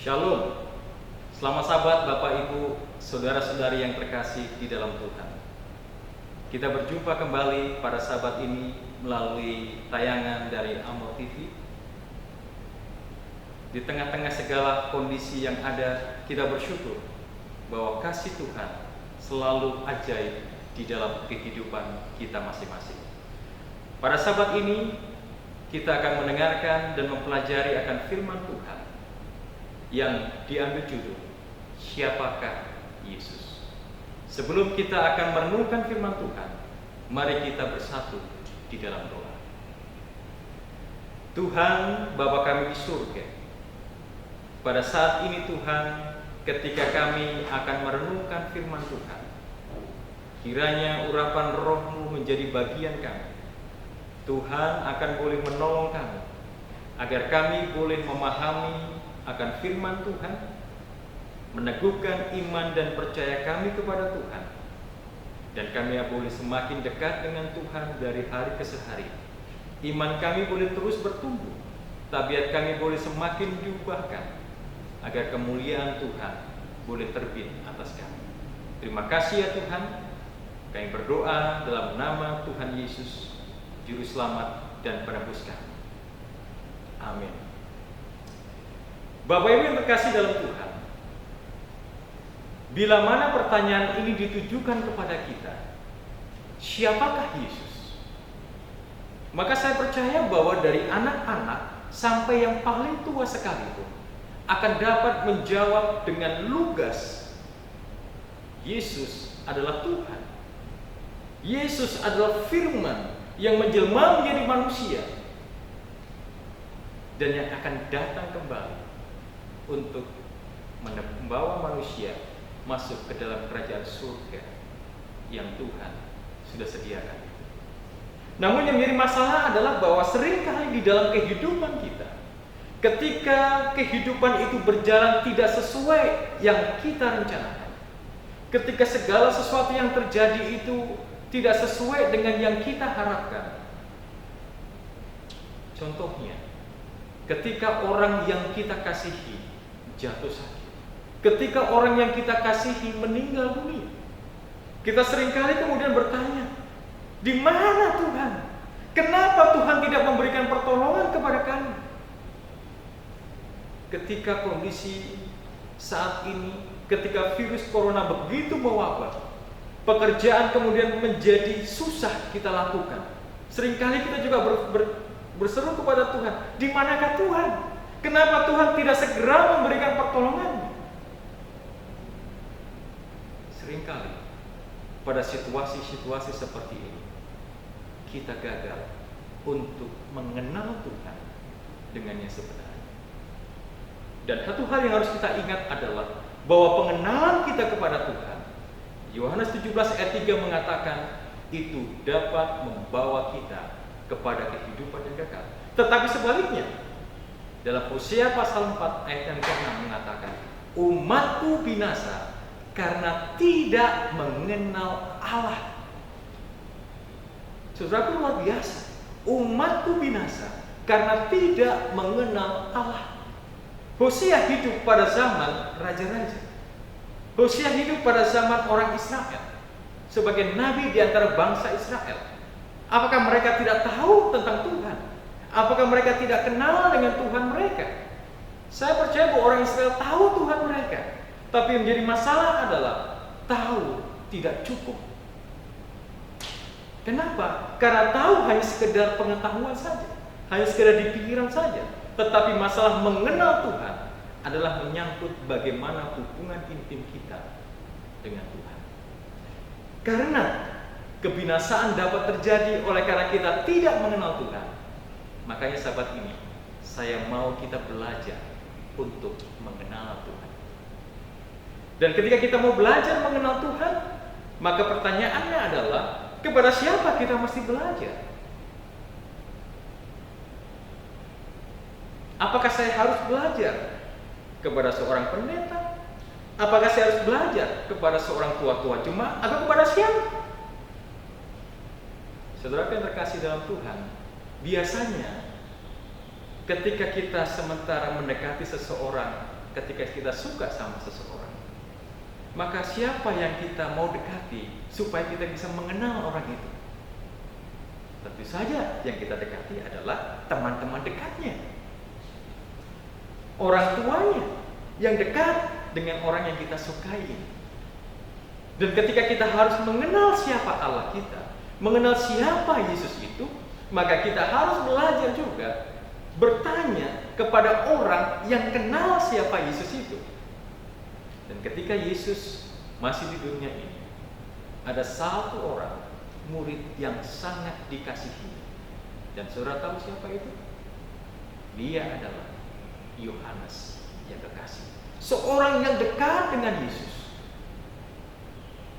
Shalom. Selamat sahabat, Bapak Ibu, saudara-saudari yang terkasih di dalam Tuhan. Kita berjumpa kembali pada sahabat ini melalui tayangan dari Amor TV. Di tengah-tengah segala kondisi yang ada, kita bersyukur bahwa kasih Tuhan selalu ajaib di dalam kehidupan kita masing-masing. Pada sahabat ini, kita akan mendengarkan dan mempelajari akan firman Tuhan yang diambil judul Siapakah Yesus. Sebelum kita akan merenungkan firman Tuhan, mari kita bersatu di dalam doa. Tuhan Bapa kami di surga, pada saat ini Tuhan, ketika kami akan merenungkan firman Tuhan, kiranya urapan Roh-Mu menjadi bagian kami. Tuhan akan boleh menolong kami agar kami boleh memahami akan firman Tuhan, meneguhkan iman dan percaya kami kepada Tuhan, dan kami boleh semakin dekat dengan Tuhan dari hari ke hari. Iman kami boleh terus bertumbuh, tabiat kami boleh semakin diubahkan, agar kemuliaan Tuhan boleh terbit atas kami. Terima kasih ya Tuhan. Kami berdoa dalam nama Tuhan Yesus, Juru Selamat dan Penebus kami. Amin. Bapak Ibu yang terkasih dalam Tuhan, bila mana pertanyaan ini ditujukan kepada kita, siapakah Yesus? Maka saya percaya bahwa dari anak-anak sampai yang paling tua sekalipun akan dapat menjawab dengan lugas, Yesus adalah Tuhan. Yesus adalah firman yang menjelma menjadi manusia dan yang akan datang kembali untuk membawa manusia masuk ke dalam kerajaan surga yang Tuhan sudah sediakan. Namun yang menjadi masalah adalah bahwa seringkali di dalam kehidupan kita, ketika kehidupan itu berjalan tidak sesuai yang kita rencanakan, ketika segala sesuatu yang terjadi itu tidak sesuai dengan yang kita harapkan. Contohnya, ketika orang yang kita kasihi jatuh sakit, ketika orang yang kita kasihi meninggal dunia, kita seringkali kemudian bertanya, di mana Tuhan? Kenapa Tuhan tidak memberikan pertolongan kepada kami? Ketika kondisi saat ini, ketika virus corona begitu mewabah, pekerjaan kemudian menjadi susah kita lakukan. Seringkali kita juga berseru kepada Tuhan, di manakah Tuhan? Kenapa Tuhan tidak segera memberikan pertolongan? Seringkali pada situasi-situasi seperti ini, kita gagal untuk mengenal Tuhan dengan yang sebenarnya. Dan satu hal yang harus kita ingat adalah bahwa pengenalan kita kepada Tuhan, Yohanes 17 ayat 3 mengatakan, itu dapat membawa kita kepada kehidupan yang kekal. Tetapi sebaliknya, dalam Hosea pasal 4 ayat yang ke-6 mengatakan, umatku binasa karena tidak mengenal Allah. Saudaraku, luar biasa. Umatku binasa karena tidak mengenal Allah. Hosea hidup pada zaman raja-raja. Hosea hidup pada zaman orang Israel sebagai nabi di antara bangsa Israel. Apakah mereka tidak tahu tentang Tuhan? Apakah mereka tidak kenal dengan Tuhan mereka? Saya percaya bahwa orang Israel tahu Tuhan mereka, tapi yang menjadi masalah adalah tahu tidak cukup. Kenapa? Karena tahu hanya sekedar pengetahuan saja, hanya sekedar di pikiran saja. Tetapi masalah mengenal Tuhan adalah menyangkut bagaimana hubungan intim kita dengan Tuhan. Karena kebinasaan dapat terjadi oleh karena kita tidak mengenal Tuhan. Makanya sahabat ini, saya mau kita belajar untuk mengenal Tuhan. Dan ketika kita mau belajar mengenal Tuhan, maka pertanyaannya adalah, kepada siapa kita mesti belajar? Apakah saya harus belajar kepada seorang pendeta? Apakah saya harus belajar kepada seorang tua-tua jemaat? Atau kepada siapa? Saudara yang terkasih dalam Tuhan, biasanya ketika kita sementara mendekati seseorang ketika kita suka sama seseorang, maka siapa yang kita mau dekati supaya kita bisa mengenal orang itu? Tentu saja yang kita dekati adalah teman-teman dekatnya, orang tuanya yang dekat dengan orang yang kita sukai. Dan ketika kita harus mengenal siapa Allah kita, mengenal siapa Yesus itu, maka kita harus belajar juga bertanya kepada orang yang kenal siapa Yesus itu. Dan ketika Yesus masih di dunia ini, ada satu orang murid yang sangat dikasihi. Dan saudara tahu siapa itu? Dia adalah Yohanes yang kekasih. Seorang yang dekat dengan Yesus.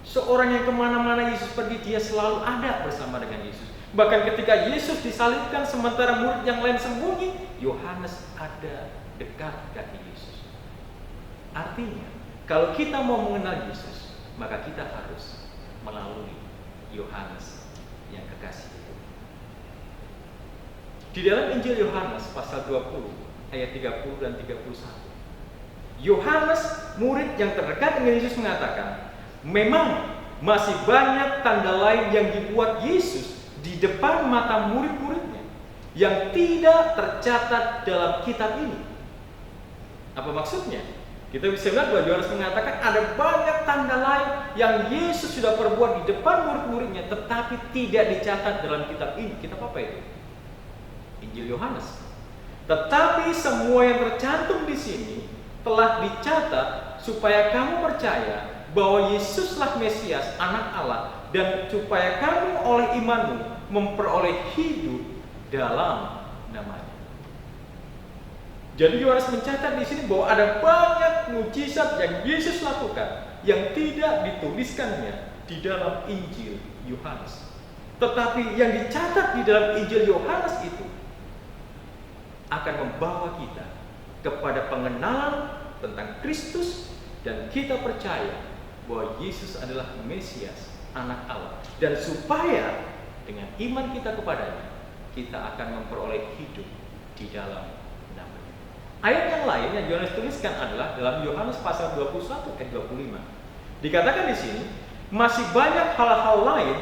Seorang yang kemana-mana Yesus pergi, dia selalu ada bersama dengan Yesus. Bahkan ketika Yesus disalibkan sementara murid yang lain sembunyi, Yohanes ada dekat kaki Yesus. Artinya, kalau kita mau mengenal Yesus, maka kita harus melalui Yohanes yang kekasih itu. Di dalam Injil Yohanes pasal 20 ayat 30 dan 31, Yohanes, murid yang terdekat dengan Yesus, mengatakan, memang masih banyak tanda lain yang dibuat Yesus di depan mata murid-muridnya yang tidak tercatat dalam kitab ini. Apa maksudnya? Kita bisa lihat bahwa Yohanes mengatakan ada banyak tanda lain yang Yesus sudah perbuat di depan murid-muridnya, tetapi tidak dicatat dalam kitab ini. Kitab apa itu? Injil Yohanes. Tetapi semua yang tercantum di sini telah dicatat supaya kamu percaya bahwa Yesuslah Mesias, Anak Allah, dan supaya kamu oleh imanmu memperoleh hidup dalam namanya. Jadi Yohanes mencatat di sini bahwa ada banyak mujizat yang Yesus lakukan yang tidak dituliskannya di dalam Injil Yohanes. Tetapi yang dicatat di dalam Injil Yohanes itu akan membawa kita kepada pengenalan tentang Kristus, dan kita percaya bahwa Yesus adalah Mesias, Anak Allah, dan supaya dengan iman kita kepadanya, kita akan memperoleh hidup di dalam namanya. Ayat yang lain yang Yohanes tuliskan adalah dalam Yohanes pasal 21 ayat 25. Dikatakan di sini, masih banyak hal-hal lain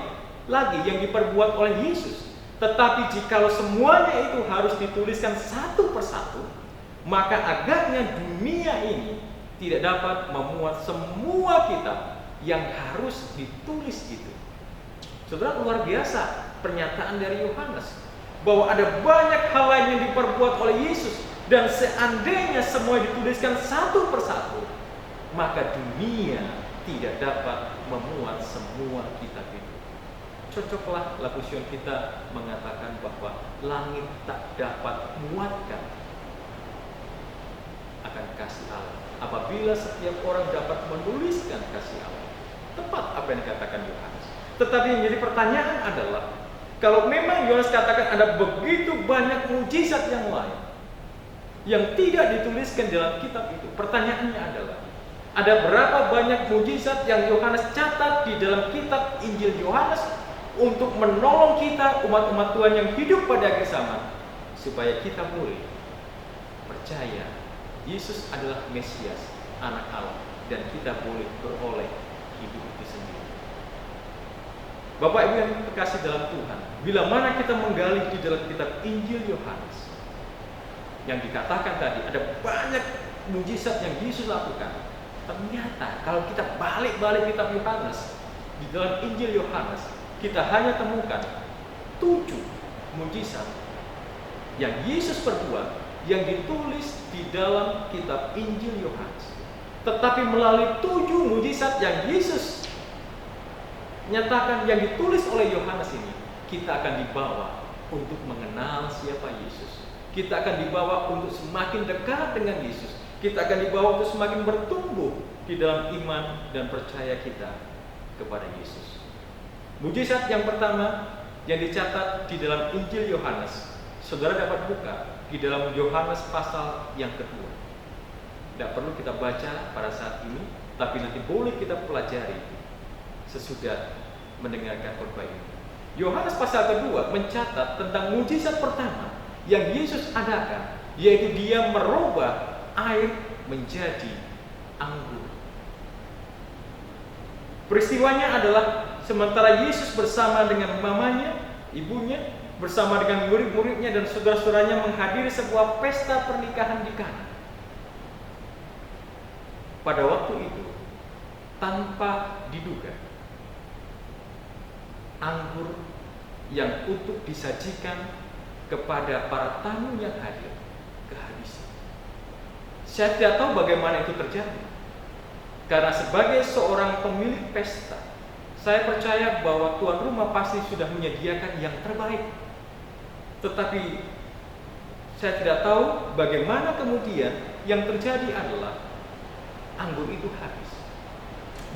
lagi yang diperbuat oleh Yesus. Tetapi jikalau semuanya itu harus dituliskan satu persatu, maka agaknya dunia ini tidak dapat memuat semua kitab yang harus ditulis itu. Saudara, luar biasa pernyataan dari Yohanes bahwa ada banyak hal lain yang diperbuat oleh Yesus, dan seandainya semua dituliskan satu persatu, maka dunia tidak dapat memuat semua kitab itu. Cocoklah Lakusion kita mengatakan bahwa langit tak dapat muatkan akan kasih Allah apabila setiap orang dapat menuliskan kasih Allah. Tepat apa yang dikatakan Yohanes. Tetapi yang jadi pertanyaan adalah, kalau memang Yohanes katakan ada begitu banyak mujizat yang lain yang tidak dituliskan dalam kitab itu, pertanyaannya adalah, ada berapa banyak mujizat yang Yohanes catat di dalam kitab Injil Yohanes untuk menolong kita, umat-umat Tuhan yang hidup pada akhir zaman, supaya kita boleh percaya Yesus adalah Mesias, Anak Allah, dan kita boleh beroleh hidup itu sendiri. Bapak Ibu yang terkasih dalam Tuhan, bila mana kita menggali di dalam kitab Injil Yohanes, yang dikatakan tadi ada banyak mujizat yang Yesus lakukan, ternyata kalau kita balik-balik kitab Yohanes, di dalam Injil Yohanes, kita hanya temukan 7 mujizat yang Yesus perbuat, yang ditulis di dalam kitab Injil Yohanes. Tetapi melalui 7 mujizat yang Yesus nyatakan, yang ditulis oleh Yohanes ini, kita akan dibawa untuk mengenal siapa Yesus. Kita akan dibawa untuk semakin dekat dengan Yesus. Kita akan dibawa untuk semakin bertumbuh di dalam iman dan percaya kita kepada Yesus. Mujizat yang pertama yang dicatat di dalam Injil Yohanes, saudara dapat buka di dalam Yohanes pasal yang kedua. Tidak perlu kita baca pada saat ini, tapi nanti boleh kita pelajari sesudah mendengarkan khotbah ini. Yohanes pasal kedua mencatat tentang mujizat pertama yang Yesus adakan, yaitu Dia merubah air menjadi anggur. Peristiwanya adalah sementara Yesus bersama dengan mamanya, ibunya, bersama dengan murid-muridnya dan saudara-saudaranya menghadiri sebuah pesta pernikahan di Kana. Pada waktu itu, tanpa diduga, anggur yang untuk disajikan kepada para tamu yang hadir kehabisan. Saya tidak tahu bagaimana itu terjadi, karena sebagai seorang pemilik pesta, saya percaya bahwa tuan rumah pasti sudah menyediakan yang terbaik. Tetapi saya tidak tahu bagaimana kemudian yang terjadi adalah anggur itu habis.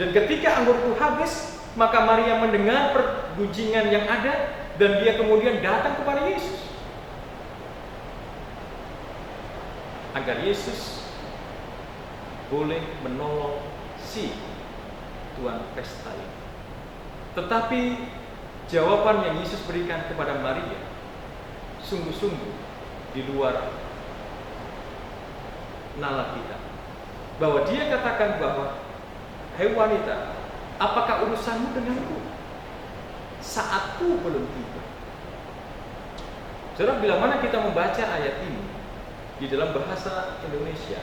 Dan ketika anggur itu habis, maka Maria mendengar pergunjingan yang ada dan dia kemudian datang kepada Yesus agar Yesus boleh menolong si tuan pesta ini. Tetapi jawaban yang Yesus berikan kepada Maria sungguh-sungguh di luar nalar kita, bahwa dia katakan bahwa, "Hei wanita, apakah urusanmu denganku? Saatku belum tiba." Saudara, bila mana kita membaca ayat ini di dalam bahasa Indonesia,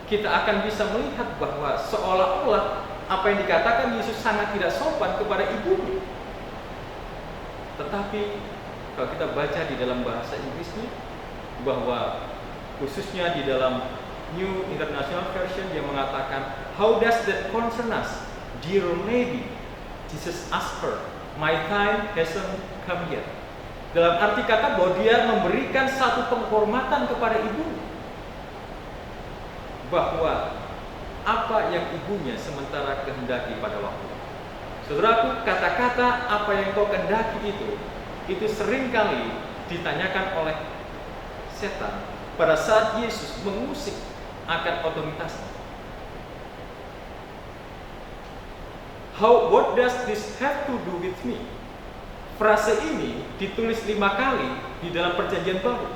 kita akan bisa melihat bahwa seolah-olah apa yang dikatakan Yesus sangat tidak sopan kepada ibunya. Tetapi kalau kita baca di dalam bahasa Inggrisnya, bahwa khususnya di dalam New International Version, dia mengatakan, "How does that concern us, dear lady?" Jesus asked her, "My time hasn't come yet." Dalam arti kata bahwa dia memberikan satu penghormatan kepada ibu, bahwa apa yang ibunya sementara kehendaki pada waktu itu. Saudaraku, kata-kata "apa yang kau kehendaki" itu seringkali ditanyakan oleh setan pada saat Yesus mengusik akan otoritasnya. What does this have to do with me? Frase ini ditulis 5 kali di dalam Perjanjian Baru,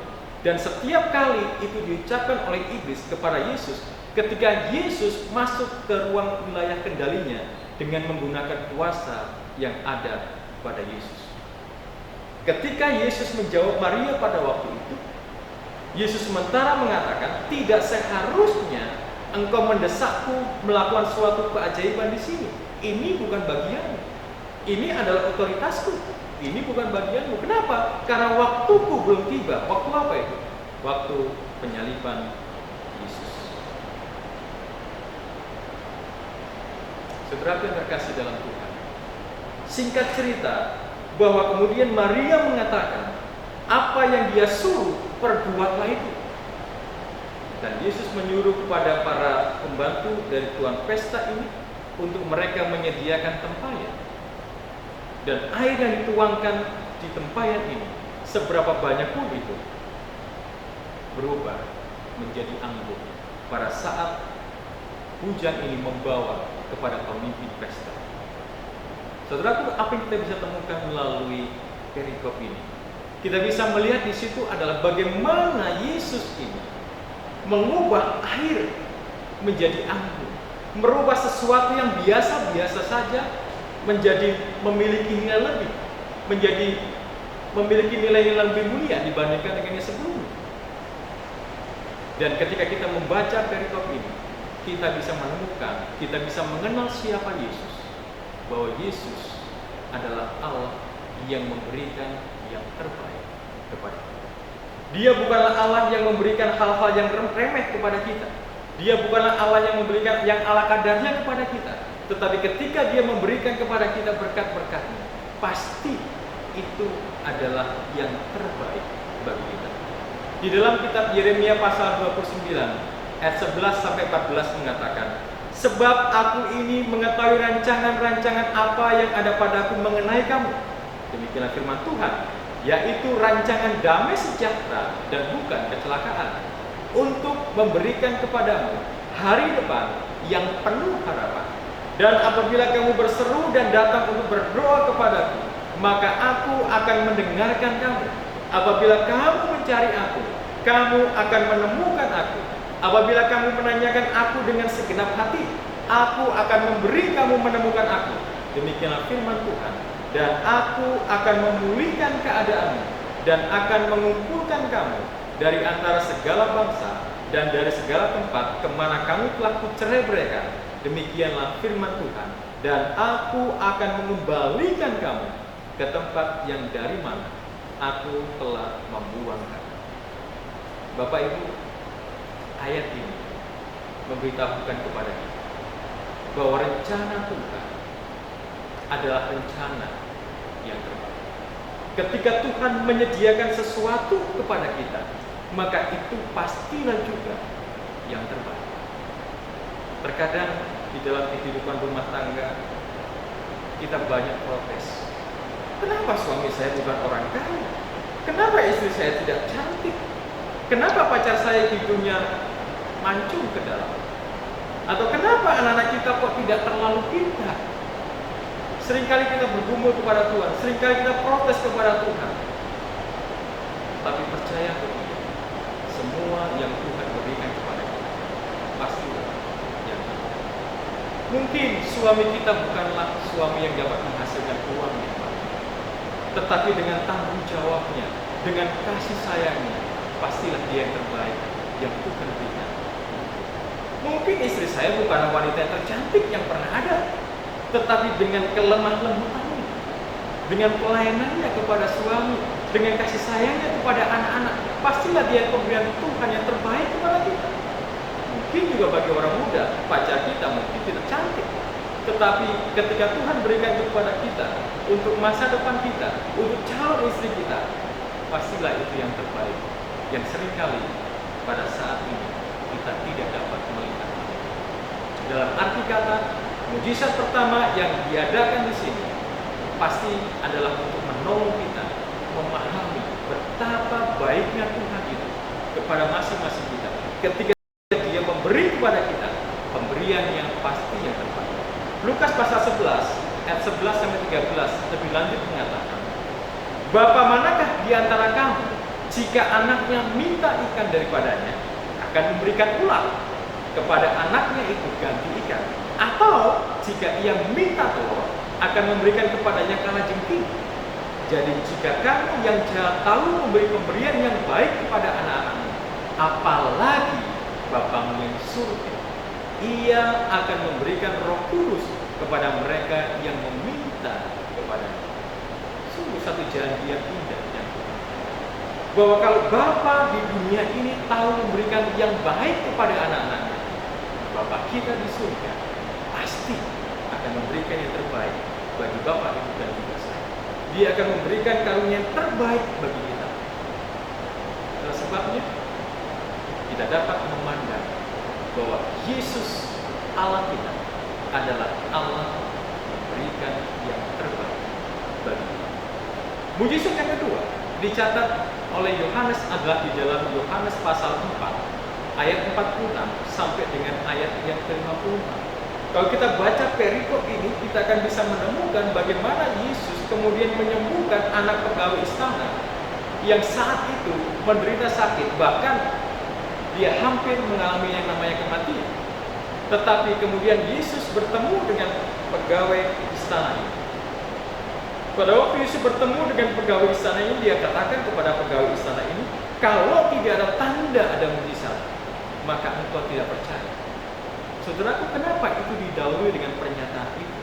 dan setiap kali itu diucapkan oleh iblis kepada Yesus ketika Yesus masuk ke ruang wilayah kendalinya dengan menggunakan kuasa yang ada pada Yesus. Ketika Yesus menjawab Maria pada waktu itu, Yesus sementara mengatakan, "Tidak seharusnya engkau mendesakku melakukan suatu keajaiban di sini. Ini bukan bagianmu. Ini adalah otoritasku. Ini bukan bagianmu." Kenapa? Karena waktuku belum tiba. Waktu apa itu? Waktu penyaliban Yesus. Saudara yang terkasih dalam Tuhan, singkat cerita, bahwa kemudian Maria mengatakan, apa yang dia suruh, perbuatlah itu. Dan Yesus menyuruh kepada para pembantu dari tuan pesta ini untuk mereka menyediakan tempayan. Dan air yang dituangkan di tempayan ini, seberapa banyak pun itu, berubah menjadi anggur pada saat hujan ini membawa kepada pemimpin pesta. Saudara, apa yang kita bisa temukan melalui perikop ini? Kita bisa melihat di situ adalah bagaimana Yesus ini mengubah air menjadi anggur, merubah sesuatu yang biasa-biasa saja menjadi memiliki nilai lebih, menjadi memiliki nilai yang lebih mulia dibandingkan dengan yang sebelumnya. Dan ketika kita membaca perikop ini, kita bisa menemukan, kita bisa mengenal siapa Yesus, bahwa Yesus adalah Allah yang memberikan yang terbaik kepada kita. Dia bukanlah Allah yang memberikan hal-hal yang remeh kepada kita. Dia bukanlah Allah yang memberikan yang ala kadarnya kepada kita. Tetapi ketika Dia memberikan kepada kita berkat-berkatnya, pasti itu adalah yang terbaik bagi kita. Di dalam kitab Yeremia pasal 29 ayat 11 sampai 14 mengatakan, "Sebab aku ini mengetahui rancangan-rancangan apa yang ada padaku mengenai kamu." Demikianlah firman Tuhan, yaitu rancangan damai sejahtera dan bukan kecelakaan, untuk memberikan kepadamu hari depan yang penuh harapan. Dan apabila kamu berseru dan datang untuk berdoa kepadaku, maka aku akan mendengarkan kamu. Apabila kamu mencari aku, kamu akan menemukan aku. Apabila kamu menanyakan aku dengan segenap hati, aku akan memberi kamu menemukan aku. Demikianlah firman Tuhan. Dan aku akan memulihkan keadaanmu dan akan mengumpulkan kamu dari antara segala bangsa dan dari segala tempat kemana kamu telah kucerai-beraikan. Demikianlah firman Tuhan. Dan aku akan mengembalikan kamu ke tempat yang dari mana aku telah membuang kamu. Bapak Ibu, ayat ini memberitahukan kepada kita bahwa rencana Tuhan adalah rencana yang terbaik. Ketika Tuhan menyediakan sesuatu kepada kita, maka itu pastilah juga yang terbaik. Terkadang di dalam kehidupan rumah tangga kita banyak protes. Kenapa suami saya bukan orang kaya? Kenapa istri saya tidak cantik? Kenapa pacar saya hidungnya mancung ke dalam? Atau kenapa anak-anak kita kok tidak terlalu pintar? Seringkali kita bergumul kepada Tuhan, seringkali kita protes kepada Tuhan. Tapi percaya kepada semua yang Tuhan berikan kepada kita pastilah yang terbaik. Mungkin suami kita bukanlah suami yang dapat menghasilkan uang yang banyak, tetapi dengan tanggung jawabnya, dengan kasih sayangnya, pastilah dia yang terbaik yang Tuhan berikan. Mungkin istri saya bukan wanita yang tercantik yang pernah ada, tetapi dengan kelemah lembutannya, dengan pelayanannya kepada suami, dengan kasih sayangnya kepada anak-anak, pastilah dia pemberian Tuhan yang terbaik kepada kita. Mungkin juga bagi orang muda, pacar kita mungkin tidak cantik, tetapi ketika Tuhan berikan kepada kita untuk masa depan kita, untuk calon istri kita, pastilah itu yang terbaik, yang seringkali pada saat ini kita tidak dapat melihat. Dalam arti kata, mujizat pertama yang diadakan di sini pasti adalah untuk menolong kita memahami betapa baiknya Tuhan itu kepada masing-masing kita. Ketika Dia memberi kepada kita pemberian yang pasti yang terbaik. Lukas pasal 11 ayat 11 sampai 13 lebih lanjut mengatakan, Bapa manakah di antara kamu jika anaknya minta ikan daripadanya akan memberikan ular kepada anaknya itu ganti ikan? Atau jika ia minta telur akan memberikan kepadanya kalajengking? Jadi jika kamu yang jahat tahu memberi pemberian yang baik kepada anak-anakmu, apalagi Bapamu yang di surga, Ia akan memberikan Roh Kudus kepada mereka yang meminta kepadanya. Sungguh satu janji yang indah yang bahwa kalau Bapa di dunia ini tahu memberikan yang baik kepada anak-anaknya, Bapa kita di surga pasti akan memberikan yang terbaik bagi Bapak, Ibu, dan juga saya. Dia akan memberikan karunia yang terbaik bagi kita. Itulah sebabnya kita dapat memandang bahwa Yesus Allah kita adalah Allah yang memberikan yang terbaik bagi kita. Mujizat yang kedua dicatat oleh Yohanes adalah di dalam Yohanes pasal 4 ayat 46 sampai dengan ayat yang ke-56. Kalau kita baca perikop ini, kita akan bisa menemukan bagaimana Yesus kemudian menyembuhkan anak pegawai istana yang saat itu menderita sakit, bahkan dia hampir mengalami yang namanya kematian. Tetapi kemudian Yesus bertemu dengan pegawai istana ini. Pada waktu Yesus bertemu dengan pegawai istana ini, dia katakan kepada pegawai istana ini, kalau tidak ada tanda ada mujizat, maka engkau tidak percaya. Saudaraku, kenapa itu didahului dengan pernyataan itu?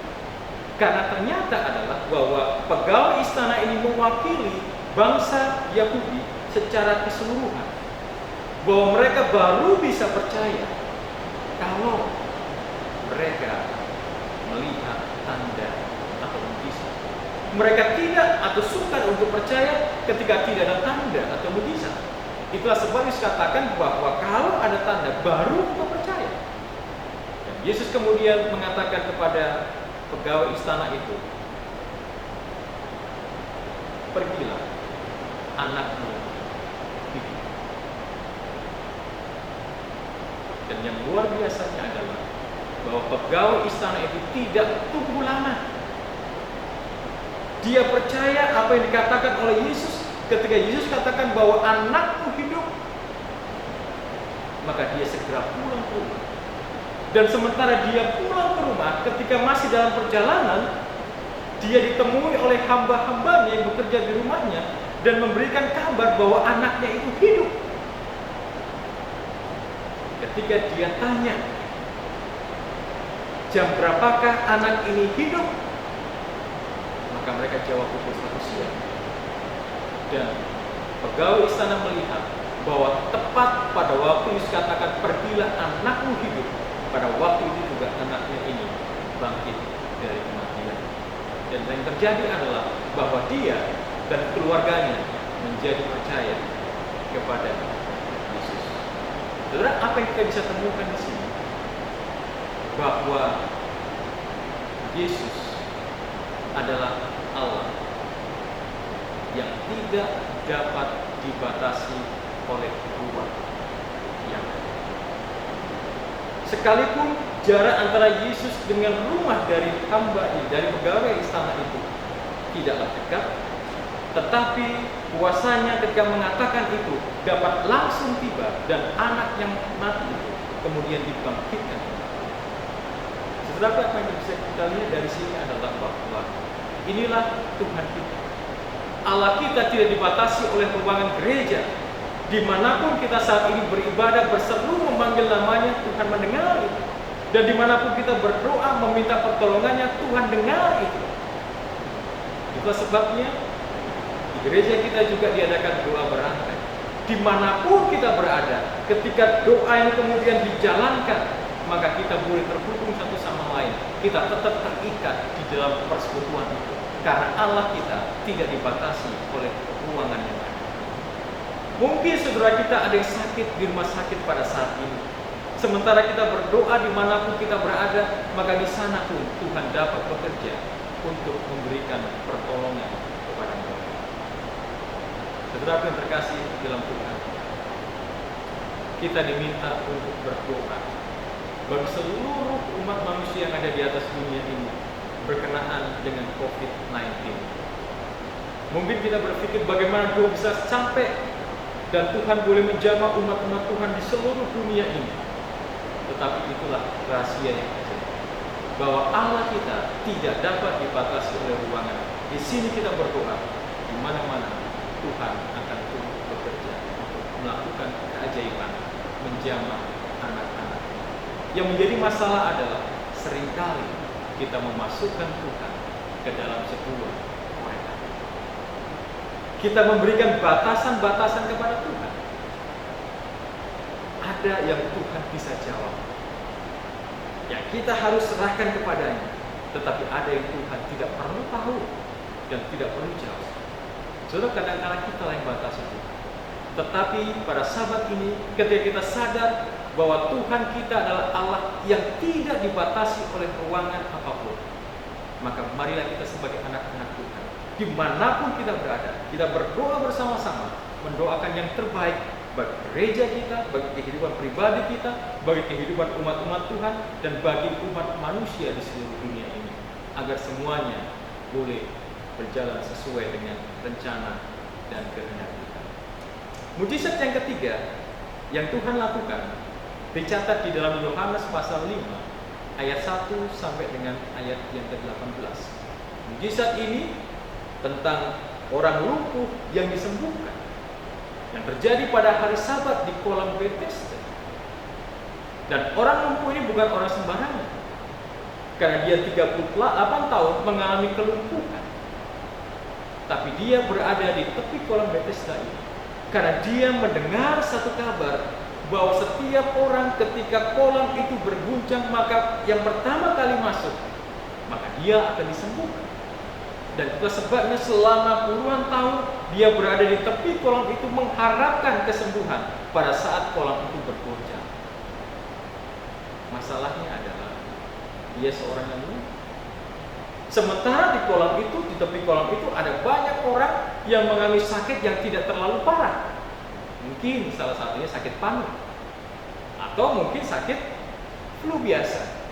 Karena ternyata adalah bahwa pegawai istana ini mewakili bangsa Yahudi secara keseluruhan. Bahwa mereka baru bisa percaya kalau mereka melihat tanda atau mujizat. Mereka tidak atau sukar untuk percaya ketika tidak ada tanda atau mujizat. Itulah sebab Yesus katakan bahwa kalau ada tanda baru engkau percaya. Dan Yesus kemudian mengatakan kepada pegawai istana itu, pergilah, anakmu hidup. Dan yang luar biasanya adalah bahwa pegawai istana itu tidak tunggu lama. Dia percaya apa yang dikatakan oleh Yesus. Ketika Yesus katakan bahwa anakmu hidup, maka dia segera Dan sementara dia pulang ke rumah, ketika masih dalam perjalanan, dia ditemui oleh hamba-hambanya yang bekerja di rumahnya dan memberikan kabar bahwa anaknya itu hidup. Ketika dia tanya, jam berapakah anak ini hidup? Maka mereka jawab pukul 1 siang. Dan pegawai istana melihat bahwa tepat pada waktu Yesus katakan, pergilah anakmu hidup, pada waktu itu juga anaknya ini bangkit dari kematian. Dan yang terjadi adalah bahwa dia dan keluarganya menjadi percaya kepada Yesus. Saudara, apa yang kita bisa temukan di sini? Bahwa Yesus adalah Allah yang tidak dapat dibatasi oleh ruang yang ada. Sekalipun jarak antara Yesus dengan rumah dari hamba ini, dari pegawai istana itu tidaklah dekat, tetapi kuasanya ketika mengatakan itu dapat langsung tiba dan anak yang mati itu kemudian dibangkitkan. Seberapa apa yang bisa kita lihat dari sini adalah bahwa inilah Tuhan kita. Allah kita tidak dibatasi oleh ruangan gereja. Dimanapun kita saat ini beribadah, berseru memanggil namanya, Tuhan mendengar itu. Dan dimanapun kita berdoa meminta pertolongannya, Tuhan dengar itu. Itulah sebabnya di gereja kita juga diadakan doa berantai. Dimanapun kita berada, ketika doa ini kemudian dijalankan, maka kita boleh terhubung satu sama lain. Kita tetap terikat di dalam persekutuan itu. Karena Allah kita tidak dibatasi oleh ruangan yang ada. Mungkin saudara kita ada yang sakit di rumah sakit pada saat ini. Sementara kita berdoa dimanapun kita berada, maka di sana pun Tuhan dapat bekerja untuk memberikan pertolongan kepada mereka. Saudara yang terkasih dalam Tuhan, kita diminta untuk berdoa bagi seluruh umat manusia yang ada di atas dunia ini berkenaan dengan COVID-19. Mungkin kita berpikir bagaimana doa bisa sampai dan Tuhan boleh menjamah umat-umat Tuhan di seluruh dunia ini. Tetapi itulah rahasia yang terjadi, bahwa Allah kita tidak dapat dibatasi oleh ruangan. Di sini kita berdoa, di mana-mana Tuhan akan turut bekerja untuk melakukan keajaiban, menjamah anak-anak. Yang menjadi masalah adalah seringkali kita memasukkan Tuhan ke dalam sebuah mereka. Kita memberikan batasan-batasan kepada Tuhan. Ada yang Tuhan bisa jawab, yang kita harus serahkan kepadanya. Tetapi ada yang Tuhan tidak perlu tahu dan tidak perlu jawab. Saudara, kadang-kadang kita yang batasi Tuhan. Tetapi pada sahabat ini, ketika kita sadar bahwa Tuhan kita adalah Allah yang tidak dibatasi oleh ruangan apapun, maka marilah kita sebagai anak-anak Tuhan, dimanapun kita berada, kita berdoa bersama-sama, mendoakan yang terbaik bagi gereja kita, bagi kehidupan pribadi kita, bagi kehidupan umat-umat Tuhan, dan bagi umat manusia di seluruh dunia ini, agar semuanya boleh berjalan sesuai dengan rencana dan kehendak kita. Mujizat yang ketiga yang Tuhan lakukan dicatat di dalam Yohanes pasal 5 ayat 1 sampai dengan ayat yang ke-18. Mujizat ini tentang orang lumpuh yang disembuhkan, yang terjadi pada hari Sabat di kolam Bethesda. Dan orang lumpuh ini bukan orang sembarangan, karena dia 38 tahun mengalami kelumpuhan. Tapi dia berada di tepi kolam Bethesda ini karena dia mendengar satu kabar bahwa setiap orang ketika kolam itu berguncang, maka yang pertama kali masuk, maka dia akan disembuhkan. Dan itulah sebabnya selama puluhan tahun dia berada di tepi kolam itu mengharapkan kesembuhan pada saat kolam itu bergoncang. Masalahnya adalah dia seorang yang lumpuh. Sementara di kolam itu, di tepi kolam itu ada banyak orang yang mengalami sakit yang tidak terlalu parah. Mungkin salah satunya sakit paru, atau mungkin sakit flu biasa.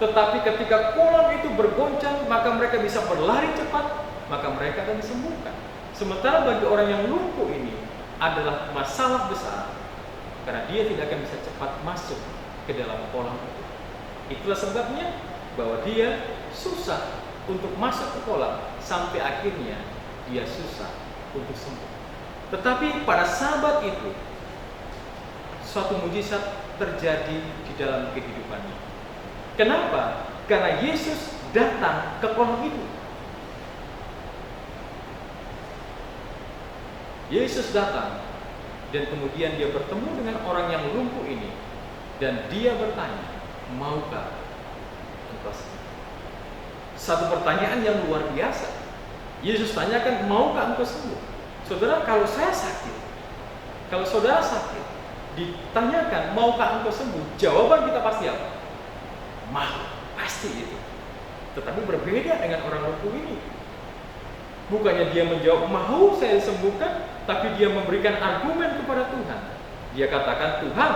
Tetapi ketika kolam itu bergoncang, maka mereka bisa berlari cepat, maka mereka akan disembuhkan. Sementara bagi orang yang lumpuh ini adalah masalah besar, karena dia tidak akan bisa cepat masuk ke dalam kolam itu. Itulah sebabnya bahwa dia susah untuk masuk ke kolam sampai akhirnya dia susah untuk sembuh. Tetapi pada Sabat itu suatu mujizat terjadi di dalam kehidupannya. Kenapa? Karena Yesus datang ke kolam itu. Yesus datang dan kemudian dia bertemu dengan orang yang lumpuh ini dan dia bertanya, maukah engkau sembuh? Satu pertanyaan yang luar biasa. Yesus tanyakan, maukah engkau sembuh? Saudara, kalau saya sakit, kalau saudara sakit, ditanyakan, maukah engkau sembuh? Jawaban kita pasti apa? Mau, pasti itu. Tetapi berbeda dengan orang lumpuh ini. Bukannya dia menjawab, mau saya sembuhkan, tapi dia memberikan argumen kepada Tuhan. Dia katakan, Tuhan,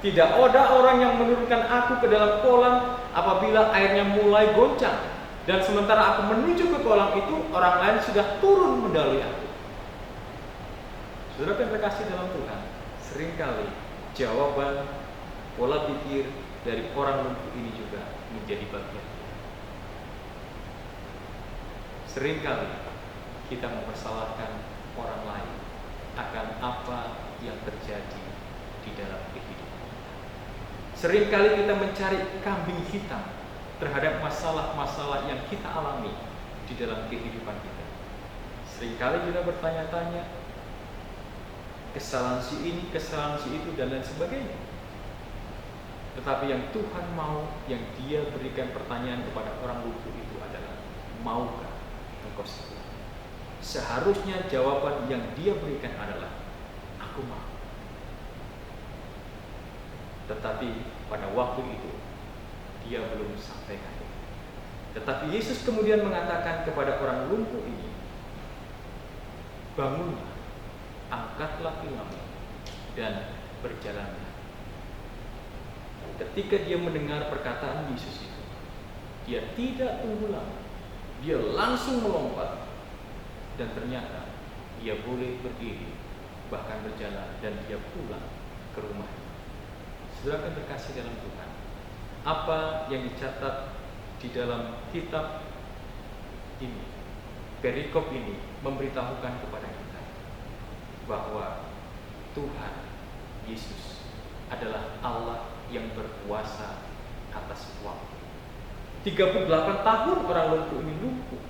tidak ada orang yang menurunkan aku ke dalam kolam apabila airnya mulai goncang. Dan sementara aku menuju ke kolam itu, orang lain sudah turun mendahului aku. Saudara yang terkasih dalam Tuhan, seringkali jawaban pola pikir dari orang lumpuh ini juga menjadi bagian. Seringkali kita mempersalahkan orang lain akan apa yang terjadi di dalam kehidupan. Seringkali kita mencari kambing hitam terhadap masalah-masalah yang kita alami di dalam kehidupan kita. Seringkali kita bertanya-tanya, kesalahan si ini, kesalahan si itu, dan lain sebagainya. Tetapi yang Tuhan mau, yang Dia berikan pertanyaan kepada orang lumpuh itu adalah, maukah engkau sembuh? Seharusnya jawaban yang Dia berikan adalah, aku mau. Tetapi pada waktu itu Dia belum sampaikan. Tetapi Yesus kemudian mengatakan kepada orang lumpuh ini, bangunlah, angkatlah tilammu, dan berjalanlah. Ketika dia mendengar perkataan Yesus itu, dia tidak tunggu lama, dia langsung melompat, dan ternyata dia boleh berdiri, bahkan berjalan, dan dia pulang ke rumahnya. Saudara yang terkasih dalam Tuhan, apa yang dicatat di dalam kitab ini, perikop ini memberitahukan kepada kita bahwa Tuhan Yesus adalah Allah yang berkuasa atas waktu. 38 tahun orang lumpuh ini lumpuh,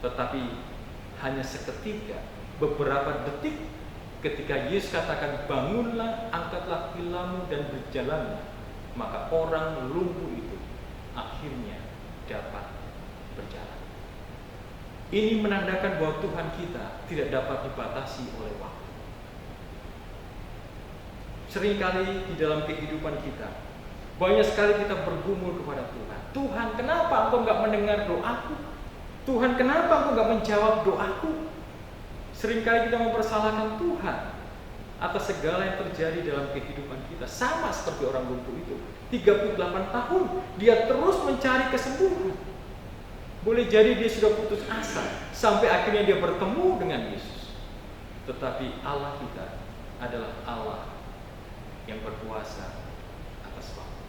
tetapi hanya seketika, beberapa detik ketika Yesus katakan bangunlah, angkatlah tilammu dan berjalanlah, maka orang lumpuh itu akhirnya dapat berjalan. Ini menandakan bahwa Tuhan kita tidak dapat dibatasi oleh waktu. Seringkali di dalam kehidupan kita, banyak sekali kita bergumul kepada Tuhan. Tuhan, kenapa Engkau enggak mendengar doaku? Tuhan, kenapa Engkau enggak menjawab doaku? Seringkali kita mempersalahkan Tuhan atas segala yang terjadi dalam kehidupan kita. Sama seperti orang lumpuh itu, 38 tahun dia terus mencari kesembuhan. Boleh jadi dia sudah putus asa sampai akhirnya dia bertemu dengan Yesus. Tetapi Allah kita adalah Allah yang berkuasa atas waktu.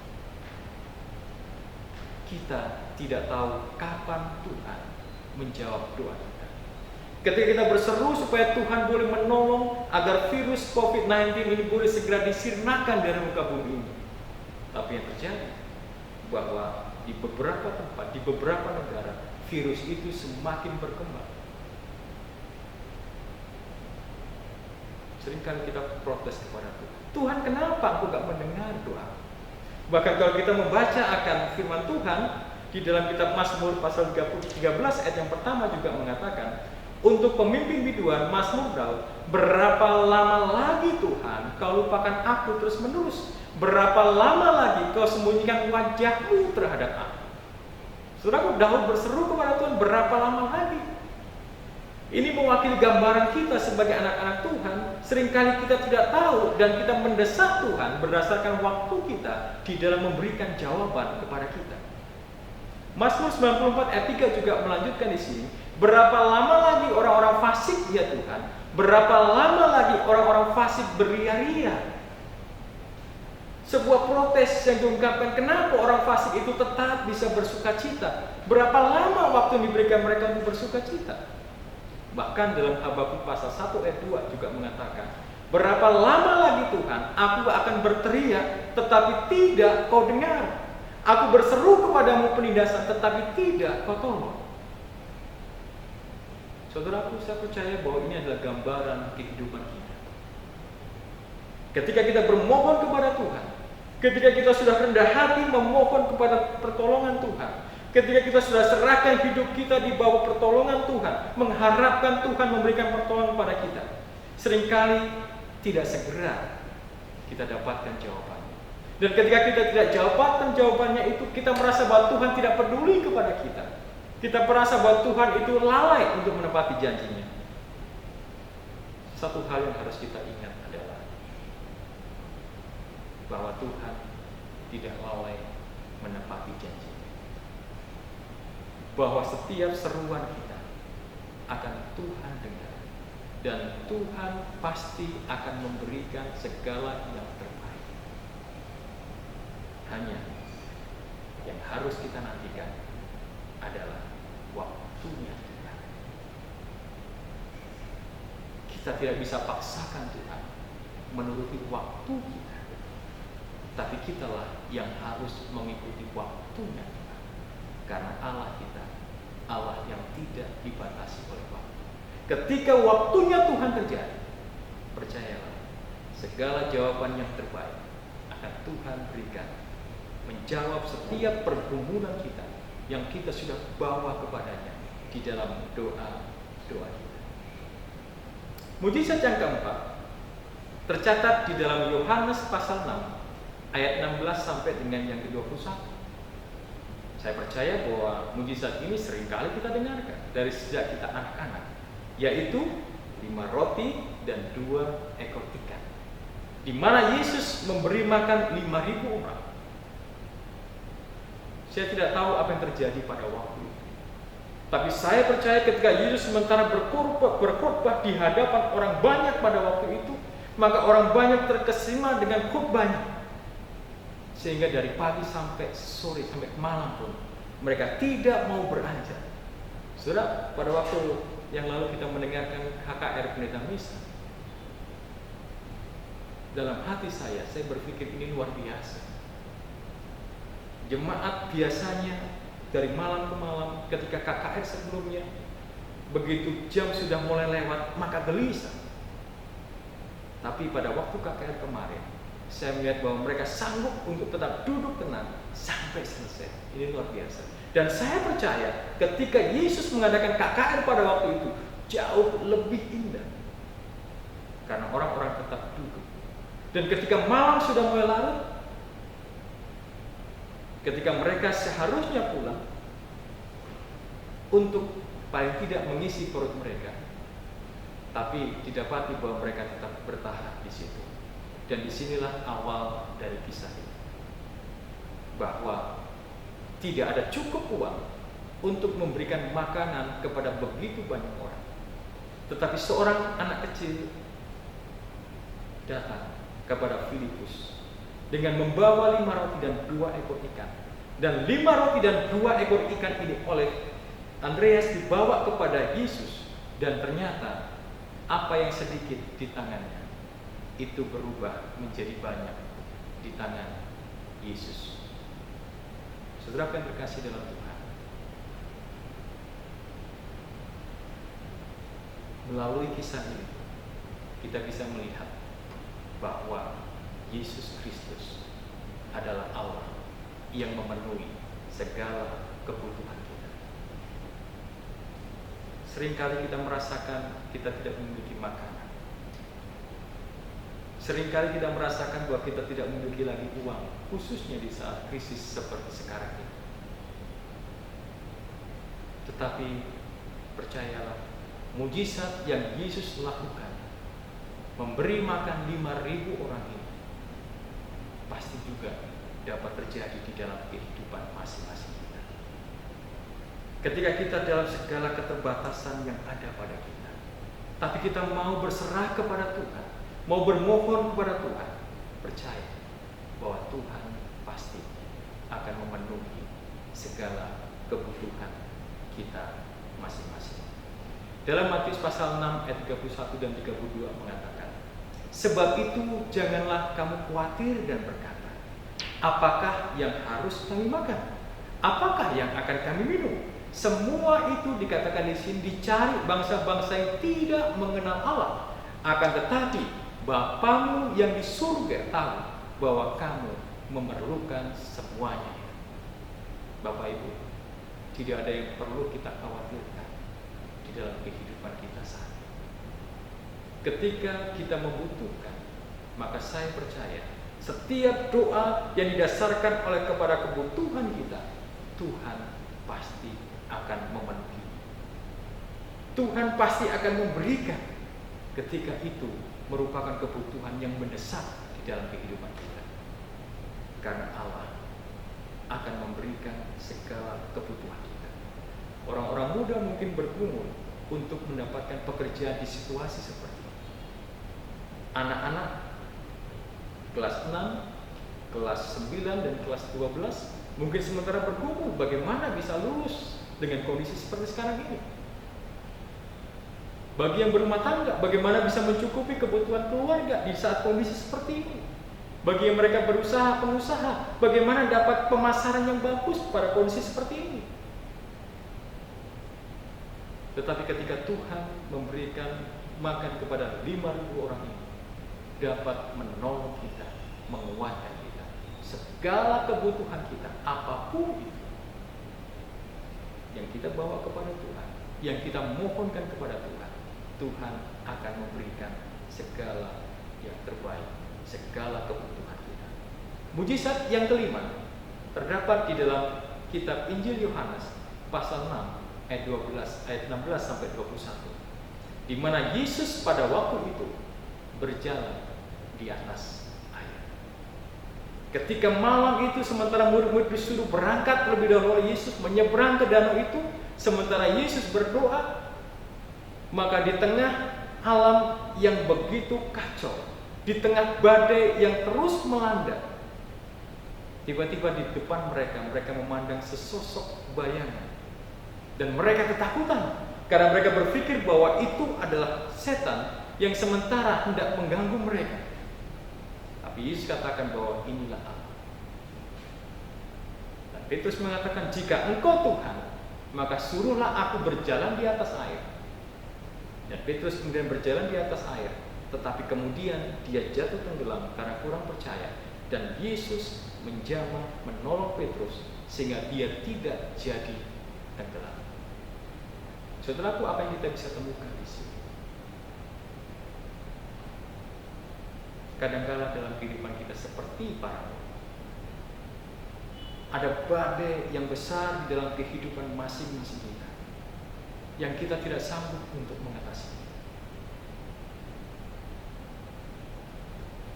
Kita tidak tahu kapan Tuhan menjawab doa kita. Ketika kita berseru supaya Tuhan boleh menolong agar virus COVID-19 ini boleh segera disirnakan dari muka bumi ini. Tapi yang terjadi bahwa di beberapa tempat, di beberapa negara, virus itu semakin berkembang. Seringkali kita protes kepada Tuhan. Tuhan, kenapa Engkau gak mendengar doa? Bahkan kalau kita membaca akan firman Tuhan di dalam kitab Mazmur pasal 13 ayat yang pertama juga mengatakan, untuk pemimpin biduan Mazmur Daud, berapa lama lagi Tuhan Kau lupakan aku terus menerus? Berapa lama lagi Kau sembunyikan wajah-Mu terhadap aku? Saudara, Daud berseru kepada Tuhan, berapa lama lagi? Ini mewakili gambaran kita sebagai anak-anak Tuhan. Seringkali kita tidak tahu dan kita mendesak Tuhan berdasarkan waktu kita di dalam memberikan jawaban kepada kita. Mazmur 94 ayat 3 juga melanjutkan di sini. Berapa lama lagi orang-orang fasik ya Tuhan? Berapa lama lagi orang-orang fasik beria-ria? Sebuah protes yang diungkapkan, kenapa orang fasik itu tetap bisa bersuka cita? Berapa lama waktu yang diberikan mereka untuk bersuka cita? Bahkan dalam Habakuk pasal 1 ayat 2 juga mengatakan, berapa lama lagi Tuhan, aku akan berteriak, tetapi tidak kau dengar. Aku berseru kepadamu penindasan, tetapi tidak kau tolong. Saudaraku, saya percaya bahwa ini adalah gambaran kehidupan kita. Ketika kita bermohon kepada Tuhan, ketika kita sudah rendah hati memohon kepada pertolongan Tuhan, ketika kita sudah serahkan hidup kita di bawah pertolongan Tuhan, mengharapkan Tuhan memberikan pertolongan kepada kita, seringkali tidak segera kita dapatkan jawabannya. Dan ketika kita tidak dapatkan jawabannya itu, kita merasa bahwa Tuhan tidak peduli kepada kita. Kita merasa bahwa Tuhan itu lalai untuk menepati janjinya. Satu hal yang harus kita ingat adalah bahwa Tuhan tidak lalai menepati janjinya. Bahwa setiap seruan kita akan Tuhan dengar, dan Tuhan pasti akan memberikan segala yang terbaik. Hanya yang harus kita nantikan adalah waktunya Tuhan. Kita tidak bisa paksakan Tuhan menuruti waktu kita, tapi kitalah yang harus mengikuti waktunya Tuhan. Karena Allah kita, Allah yang tidak dibatasi oleh waktu. Ketika waktunya Tuhan terjadi, percayalah, segala jawaban yang terbaik akan Tuhan berikan, menjawab setiap pergumulan kita yang kita sudah bawa kepadanya di dalam doa-doa kita. Mujizat yang keempat tercatat di dalam Yohanes pasal 6 ayat 16 sampai dengan yang ke-21. Saya percaya bahwa mujizat ini seringkali kita dengarkan dari sejak kita anak-anak, yaitu 5 roti dan 2 ekor ikan, di mana Yesus memberi makan 5.000 orang. Saya tidak tahu apa yang terjadi pada waktu itu, tapi saya percaya ketika Yesus sementara berkhotbah di hadapan orang banyak pada waktu itu, maka orang banyak terkesima dengan khotbahnya, sehingga dari pagi sampai sore sampai malam pun mereka tidak mau beranjak. Saudara, pada waktu yang lalu kita mendengarkan KKR Pendeta Misa, dalam hati saya berpikir ini luar biasa. Jemaat biasanya dari malam ke malam ketika KKR sebelumnya, begitu jam sudah mulai lewat maka gelisah. Tapi pada waktu KKR kemarin, saya melihat bahwa mereka sanggup untuk tetap duduk tenang sampai selesai. Ini luar biasa. Dan saya percaya ketika Yesus mengadakan KKR pada waktu itu jauh lebih indah, karena orang-orang tetap duduk. Dan ketika malam sudah mulai larut, ketika mereka seharusnya pulang untuk paling tidak mengisi perut mereka, tapi didapati bahwa mereka tetap bertahan di situ. Dan disinilah awal dari kisah ini, bahwa tidak ada cukup uang untuk memberikan makanan kepada begitu banyak orang. Tetapi seorang anak kecil datang kepada Filipus dengan membawa 5 roti dan 2 ekor ikan. Dan 5 roti dan 2 ekor ikan ini oleh Andreas dibawa kepada Yesus, dan ternyata apa yang sedikit di tangannya itu berubah menjadi banyak di tangan Yesus. Saudara yang terkasih dalam Tuhan, melalui kisah ini kita bisa melihat bahwa Yesus Kristus adalah Allah yang memenuhi segala kebutuhan kita. Seringkali kita merasakan kita tidak memiliki makanan. Seringkali kita merasakan bahwa kita tidak memiliki lagi uang, khususnya di saat krisis seperti sekarang ini. Tetapi percayalah, mujizat yang Yesus lakukan, memberi makan 5.000 orang ini, pasti juga dapat terjadi di dalam kehidupan masing-masing kita. Ketika kita dalam segala keterbatasan yang ada pada kita, tapi kita mau berserah kepada Tuhan, mau bermohon kepada Tuhan, percaya bahwa Tuhan pasti akan memenuhi segala kebutuhan kita masing-masing. Dalam Matius pasal 6 ayat 31 dan 32 mengatakan, sebab itu janganlah kamu khawatir dan berkata, apakah yang harus kami makan? Apakah yang akan kami minum? Semua itu dikatakan di sini dicari bangsa-bangsa yang tidak mengenal Allah. Akan tetapi Bapamu yang di surga tahu bahwa kamu memerlukan semuanya. Bapak Ibu, tidak ada yang perlu kita khawatirkan di dalam kehidupan kita saat ini. Ketika kita membutuhkan, maka saya percaya setiap doa yang didasarkan oleh kepada kebutuhan kita, Tuhan pasti akan memenuhi. Tuhan pasti akan memberikan ketika itu merupakan kebutuhan yang mendesak di dalam kehidupan kita. Karena Allah akan memberikan segala kebutuhan kita. Orang-orang muda mungkin bergumul untuk mendapatkan pekerjaan di situasi seperti ini. Anak-anak kelas 6, kelas 9, dan kelas 12 mungkin sementara bergumul bagaimana bisa lulus dengan kondisi seperti sekarang ini. Bagi yang berumah tangga, bagaimana bisa mencukupi kebutuhan keluarga di saat kondisi seperti ini. Bagi yang mereka berusaha, pengusaha, bagaimana dapat pemasaran yang bagus pada kondisi seperti ini. Tetapi ketika Tuhan memberikan makan kepada 5.000 orang ini, dapat menolong kita, menguatkan kita, segala kebutuhan kita, apapun itu yang kita bawa kepada Tuhan, yang kita mohonkan kepada Tuhan, Tuhan akan memberikan segala yang terbaik, segala kebutuhan kita. Mujizat yang kelima terdapat di dalam kitab Injil Yohanes pasal 6 ayat 12 ayat 16 sampai 21, di mana Yesus pada waktu itu berjalan di atas air. Ketika malam itu, sementara murid-murid disuruh berangkat lebih dahulu, Yesus menyeberang ke danau itu, sementara Yesus berdoa. Maka di tengah alam yang begitu kacau, di tengah badai yang terus melanda, tiba-tiba di depan mereka memandang sesosok bayangan. Dan mereka ketakutan, karena mereka berpikir bahwa itu adalah setan yang sementara hendak mengganggu mereka. Tapi Yesus katakan bahwa inilah Allah. Dan Petrus mengatakan, jika engkau Tuhan, maka suruhlah aku berjalan di atas air. Dan Petrus kemudian berjalan di atas air, tetapi kemudian dia jatuh tenggelam karena kurang percaya. Dan Yesus menjamah menolong Petrus sehingga dia tidak jadi tenggelam. Saudaraku, apa yang kita bisa temukan di sini? Kadang-kala dalam kehidupan kita seperti para murid, ada badai yang besar di dalam kehidupan masing-masing kita yang kita tidak sanggup untuk mengatasi.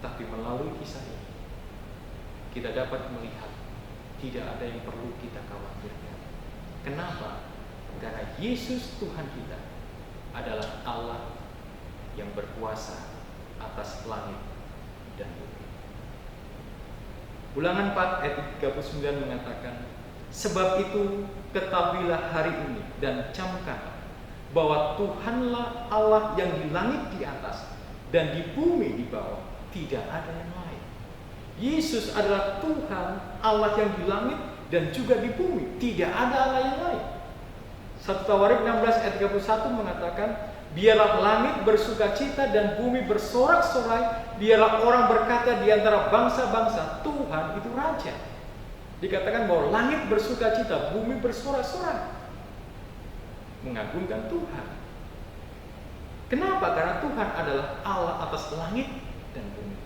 Tapi melalui kisah ini, kita dapat melihat tidak ada yang perlu kita khawatirkan. Kenapa? Karena Yesus Tuhan kita adalah Allah yang berkuasa atas langit dan bumi. Ulangan 4 ayat 39 mengatakan, sebab itu ketahuilah hari ini dan camkan bahwa Tuhanlah Allah yang di langit di atas dan di bumi di bawah, tidak ada yang lain. Yesus adalah Tuhan Allah yang di langit dan juga di bumi, tidak ada Allah yang lain. 1 Tawarik 16 ayat 31 mengatakan, biarlah langit bersukacita dan bumi bersorak-sorai, biarlah orang berkata di antara bangsa-bangsa, Tuhan itu Raja. Dikatakan bahwa langit bersukacita, bumi bersorak-sorai, mengagungkan Tuhan. Kenapa? Karena Tuhan adalah Allah atas langit dan bumi.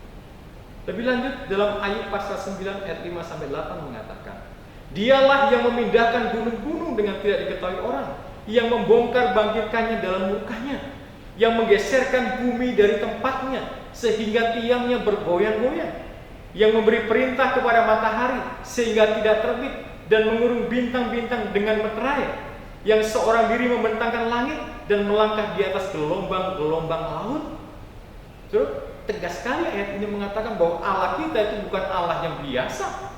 Lebih lanjut dalam Ayub pasal 9 ayat 5 sampai 8 mengatakan, dialah yang memindahkan gunung-gunung dengan tidak diketahui orang, yang membongkar bangkitkannya dalam murkanya, yang menggeserkan bumi dari tempatnya sehingga tiangnya bergoyang-goyang, yang memberi perintah kepada matahari sehingga tidak terbit dan mengurung bintang-bintang dengan meterai, yang seorang diri membentangkan langit dan melangkah di atas gelombang-gelombang laut. tegas sekali ayat ini mengatakan bahwa Allah kita itu bukan Allah yang biasa.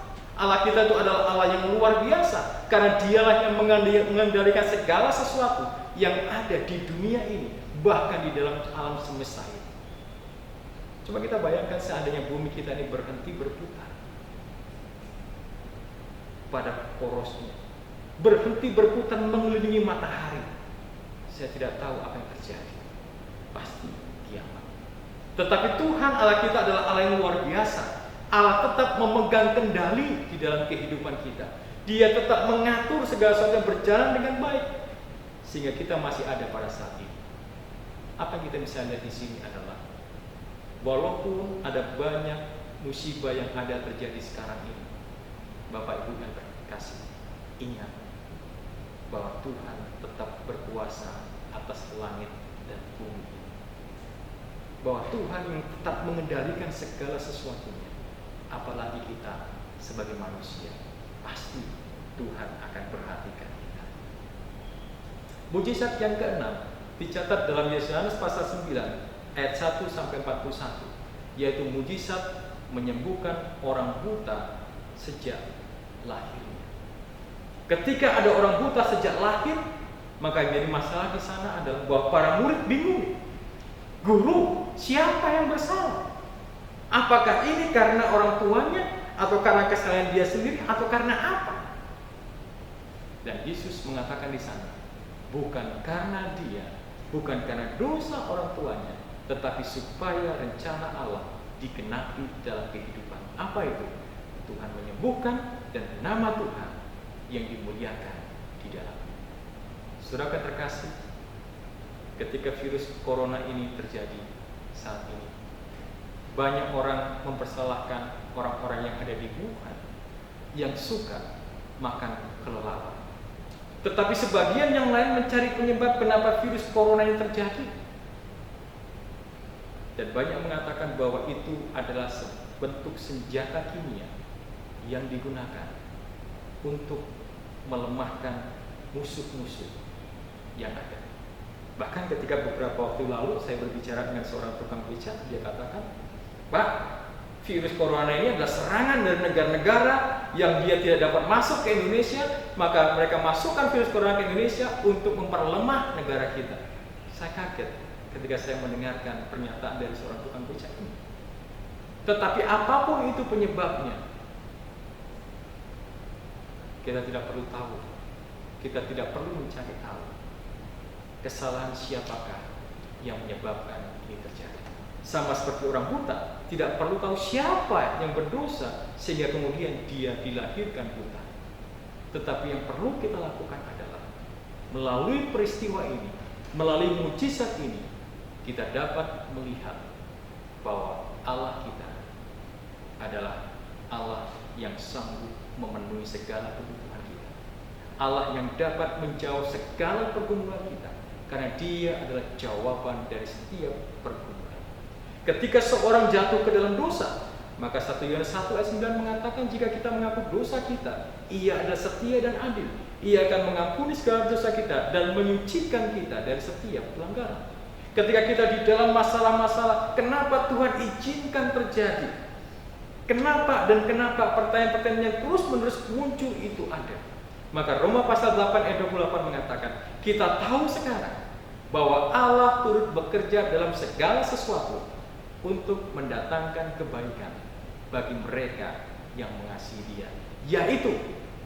Allah kita itu adalah Allah yang luar biasa, karena dialah yang mengendalikan segala sesuatu yang ada di dunia ini, bahkan di dalam alam semesta ini. Coba kita bayangkan seandainya bumi kita ini berhenti berputar pada porosnya, berhenti berputar mengelilingi matahari. Saya tidak tahu apa yang terjadi. Pasti kiamat. Tetapi Tuhan Allah kita adalah Allah yang luar biasa. Allah tetap memegang kendali di dalam kehidupan kita. Dia tetap mengatur segala sesuatu yang berjalan dengan baik, sehingga kita masih ada pada saat ini. Apa yang kita bisa lihat di sini adalah, walaupun ada banyak musibah yang ada terjadi sekarang ini, Bapak Ibu yang terkasih, ingat bahwa Tuhan tetap berkuasa atas langit dan bumi. Bahwa Tuhan yang tetap mengendalikan segala sesuatunya. Apalagi kita sebagai manusia, pasti Tuhan akan perhatikan kita. Mujizat yang keenam dicatat dalam Yohanes pasal 9 ayat 1 sampai 41, yaitu mujizat menyembuhkan orang buta sejak lahirnya. Ketika ada orang buta sejak lahir, maka yang jadi masalah di sana adalah bahwa para murid bingung. Guru, siapa yang bersalah? Apakah ini karena orang tuanya, atau karena kesalahan dia sendiri, atau karena apa? Dan Yesus mengatakan di sana, bukan karena dia, bukan karena dosa orang tuanya, tetapi supaya rencana Allah digenapi dalam kehidupan. Apa itu? Tuhan menyembuhkan dan nama Tuhan yang dimuliakan di dalamnya. Saudara terkasih, ketika virus corona ini terjadi saat ini, banyak orang mempersalahkan orang-orang yang ada di Wuhan yang suka makan kelelawar. Tetapi sebagian yang lain mencari penyebab kenapa virus corona ini terjadi. Dan banyak mengatakan bahwa itu adalah bentuk senjata kimia yang digunakan untuk melemahkan musuh-musuh yang ada. Bahkan ketika beberapa waktu lalu saya berbicara dengan seorang tukang becak, dia katakan, Pak, virus corona ini adalah serangan dari negara-negara yang dia tidak dapat masuk ke Indonesia, maka mereka masukkan virus corona ke Indonesia untuk memperlemah negara kita. Saya kaget ketika saya mendengarkan pernyataan dari seorang tukang becak ini. Tetapi apapun itu penyebabnya, kita tidak perlu tahu, kita tidak perlu mencari tahu kesalahan siapakah yang menyebabkan ini terjadi. Sama seperti orang buta, tidak perlu tahu siapa yang berdosa sehingga kemudian dia dilahirkan buta. Tetapi yang perlu kita lakukan adalah melalui peristiwa ini, melalui mujizat ini, kita dapat melihat bahwa Allah kita adalah Allah yang sanggup memenuhi segala kebutuhan kita. Allah yang dapat menjawab segala pergumulan kita, karena Dia adalah jawaban dari setiap pergumulan. Ketika seorang jatuh ke dalam dosa, maka 1 Yohanes 1 ayat 9 mengatakan, jika kita mengaku dosa kita, Ia adalah setia dan adil. Ia akan mengampuni segala dosa kita dan menyucikan kita dari setiap pelanggaran. Ketika kita di dalam masalah-masalah, kenapa Tuhan izinkan terjadi? Kenapa dan kenapa? Pertanyaan-pertanyaan yang terus-menerus muncul itu ada. Maka Roma pasal 8 ayat 28 mengatakan, kita tahu sekarang bahwa Allah turut bekerja dalam segala sesuatu untuk mendatangkan kebaikan bagi mereka yang mengasihi Dia, yaitu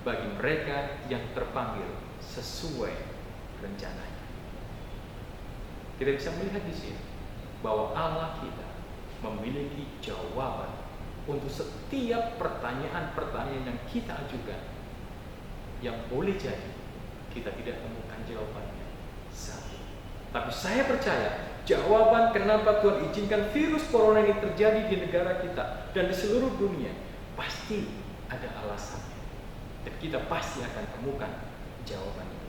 bagi mereka yang terpanggil sesuai rencananya. Kita bisa melihat di sini bahwa Allah kita memiliki jawaban untuk setiap pertanyaan-pertanyaan yang kita ajukan, yang boleh jadi kita tidak temukan jawabannya saat ini. Tapi saya percaya jawaban kenapa Tuhan izinkan virus corona ini terjadi di negara kita dan di seluruh dunia pasti ada alasannya, dan kita pasti akan temukan jawabannya.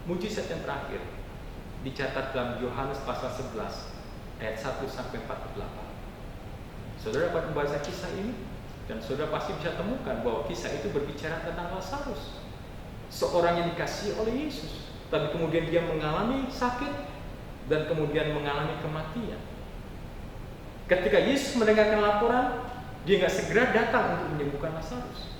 Mujizat yang terakhir dicatat dalam Yohanes pasal 11 ayat 1 sampai 48. Saudara dapat membaca kisah ini dan saudara pasti bisa temukan bahwa kisah itu berbicara tentang Lazarus, seorang yang dikasihi oleh Yesus, tapi kemudian dia mengalami sakit dan kemudian mengalami kematian. Ketika Yesus mendengarkan laporan, dia nggak segera datang untuk menyembuhkan Lazarus.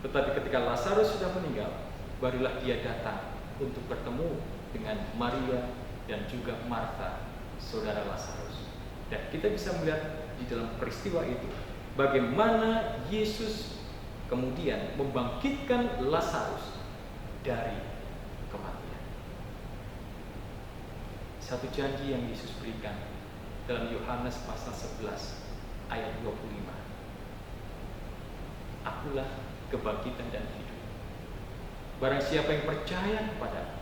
Tetapi ketika Lazarus sudah meninggal, barulah dia datang untuk bertemu dengan Maria dan juga Marta, saudara Lazarus. Dan kita bisa melihat di dalam peristiwa itu bagaimana Yesus kemudian membangkitkan Lazarus dari kematian. Satu janji yang Yesus berikan dalam Yohanes pasal 11 ayat 25. Akulah kebangkitan dan hidup. Barang siapa yang percaya kepada-Aku,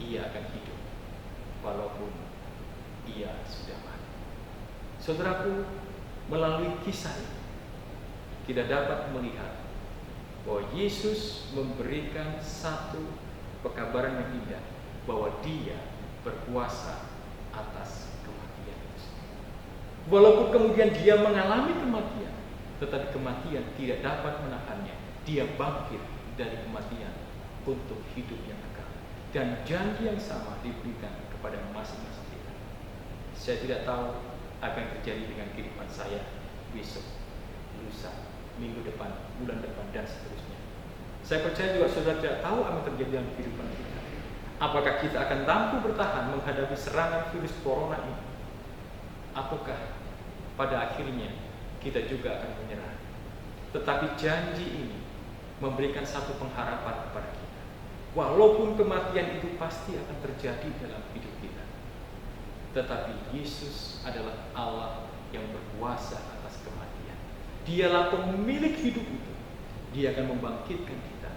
ia akan hidup walaupun ia sudah mati. Saudaraku, melalui kisah ini kita dapat melihat bahwa Yesus memberikan satu pekabaran yang indah, bahwa Dia berkuasa atas kematian itu. Walaupun kemudian Dia mengalami kematian, tetapi kematian tidak dapat menahannya. Dia bangkit dari kematian untuk hidup yang kekal. Dan janji yang sama diberikan kepada masing-masing kita. Saya tidak tahu apa yang terjadi dengan kehidupan saya besok, lusa, minggu depan, bulan depan, dan seterusnya. Saya percaya juga saudara tidak tahu apa yang terjadi dalam kehidupan kita. Apakah kita akan mampu bertahan menghadapi serangan virus corona ini? Ataukah pada akhirnya kita juga akan menyerah? Tetapi janji ini memberikan satu pengharapan kepada kita. Walaupun kematian itu pasti akan terjadi dalam hidup kita, tetapi Yesus adalah Allah yang berkuasa atas kematian. Dialah pemilik hidup itu. Dia akan membangkitkan kita,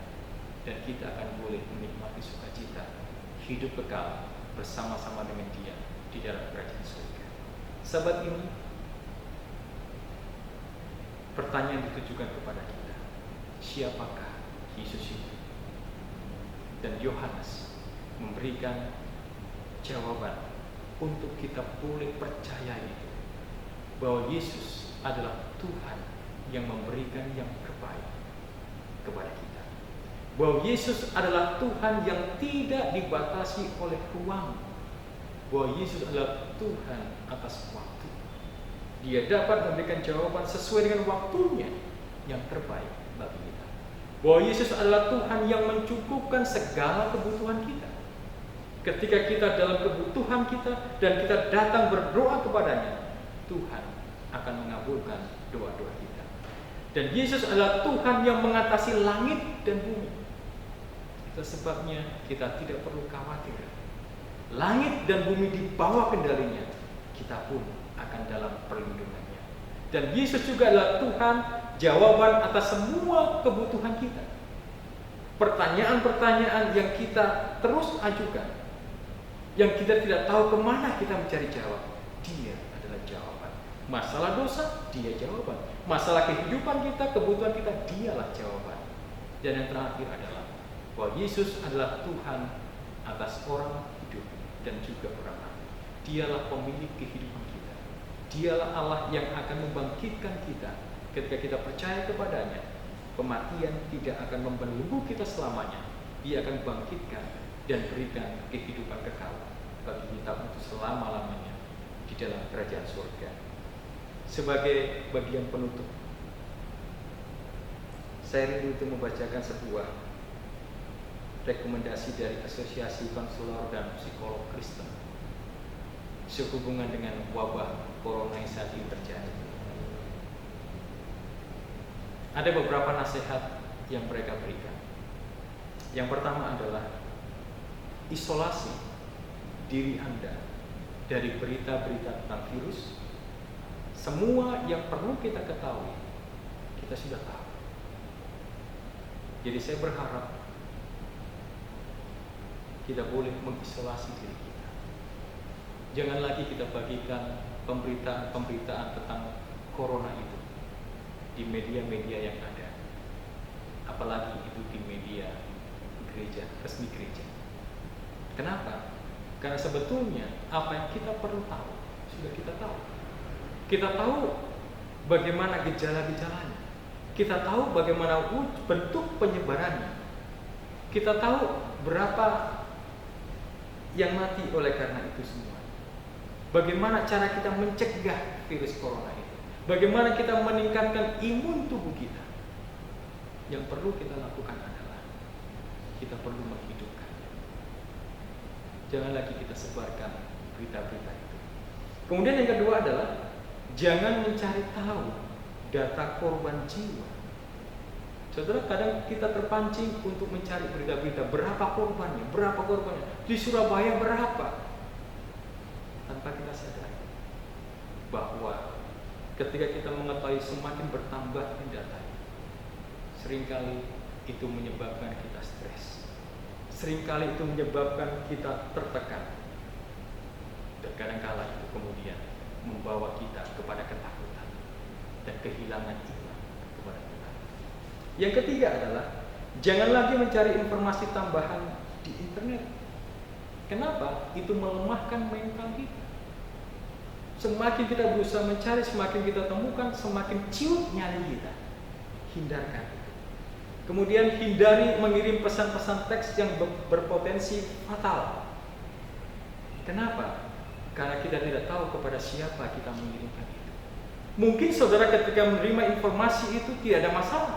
dan kita akan boleh menikmati sukacita hidup kekal bersama-sama dengan Dia di dalam kerajaan surga. Sahabat, ini pertanyaan ditujukan kepada kita. Siapakah Yesus itu? Dan Yohanes memberikan jawaban untuk kita boleh percaya itu, bahwa Yesus adalah Tuhan yang memberikan yang terbaik kepada kita. Bahwa Yesus adalah Tuhan yang tidak dibatasi oleh ruang. Bahwa Yesus adalah Tuhan atas waktu. Dia dapat memberikan jawaban sesuai dengan waktunya yang terbaik bagi kita. Bahwa Yesus adalah Tuhan yang mencukupkan segala kebutuhan kita. Ketika kita dalam kebutuhan kita dan kita datang berdoa kepadanya, Tuhan akan mengabulkan doa-doa kita. Dan Yesus adalah Tuhan yang mengatasi langit dan bumi. Itu sebabnya kita tidak perlu khawatir. Langit dan bumi di bawah kendalinya, kita pun akan dalam perlindungannya. Dan Yesus juga adalah Tuhan jawaban atas semua kebutuhan kita. Pertanyaan-pertanyaan yang kita terus ajukan, yang kita tidak tahu kemana kita mencari jawab, Dia adalah jawaban. Masalah dosa, Dia jawaban. Masalah kehidupan kita, kebutuhan kita, Dialah jawaban. Dan yang terakhir adalah bahwa Yesus adalah Tuhan atas orang hidup dan juga orang mati. Dialah pemilik kehidupan kita. Dialah Allah yang akan membangkitkan kita ketika kita percaya kepadanya. Kematian tidak akan membelenggu kita selamanya. Dia akan bangkitkan dan berikan kehidupan kekal bagi kita untuk selama-lamanya di dalam kerajaan surga. Sebagai bagian penutup, saya rindu untuk membacakan sebuah rekomendasi dari Asosiasi Konselor dan Psikolog Kristen sehubungan dengan wabah corona yang saat ini terjadi. Ada beberapa nasihat yang mereka berikan. Yang pertama adalah isolasi diri Anda dari berita-berita tentang virus. Semua yang perlu kita ketahui, kita sudah tahu. Jadi saya berharap kita boleh mengisolasi diri kita. Jangan lagi kita bagikan pemberitaan tentang corona itu di media-media yang ada, apalagi itu di media gereja, resmi gereja. Kenapa? Karena sebetulnya apa yang kita perlu tahu sudah kita tahu. Kita tahu bagaimana gejala-gejalanya. Kita tahu bagaimana bentuk penyebarannya. Kita tahu berapa yang mati oleh karena itu semua. Bagaimana cara kita mencegah virus corona itu? Bagaimana kita meningkatkan imun tubuh kita? Yang perlu kita lakukan adalah kita perlu menghidupkannya. Jangan lagi kita sebarkan berita-berita itu. Kemudian yang kedua adalah jangan mencari tahu data korban jiwa. Saudara, kadang kita terpancing untuk mencari berita-berita berapa korbannya, di Surabaya berapa, tanpa kita sadari bahwa ketika kita mengetahui semakin bertambah data, seringkali itu menyebabkan kita stres, seringkali itu menyebabkan kita tertekan, dan kadangkala itu kemudian membawa kita kepada ketakutan dan kehilangan iman kepada Tuhan. Yang ketiga adalah jangan lagi mencari informasi tambahan di internet. Kenapa? Itu melemahkan mental kita. Semakin kita berusaha mencari, semakin kita temukan, semakin ciut nyali kita. Hindarkan itu. Kemudian hindari mengirim pesan-pesan teks yang berpotensi fatal. Kenapa? Karena kita tidak tahu kepada siapa kita mengirimkan itu. Mungkin saudara ketika menerima informasi itu tidak ada masalah,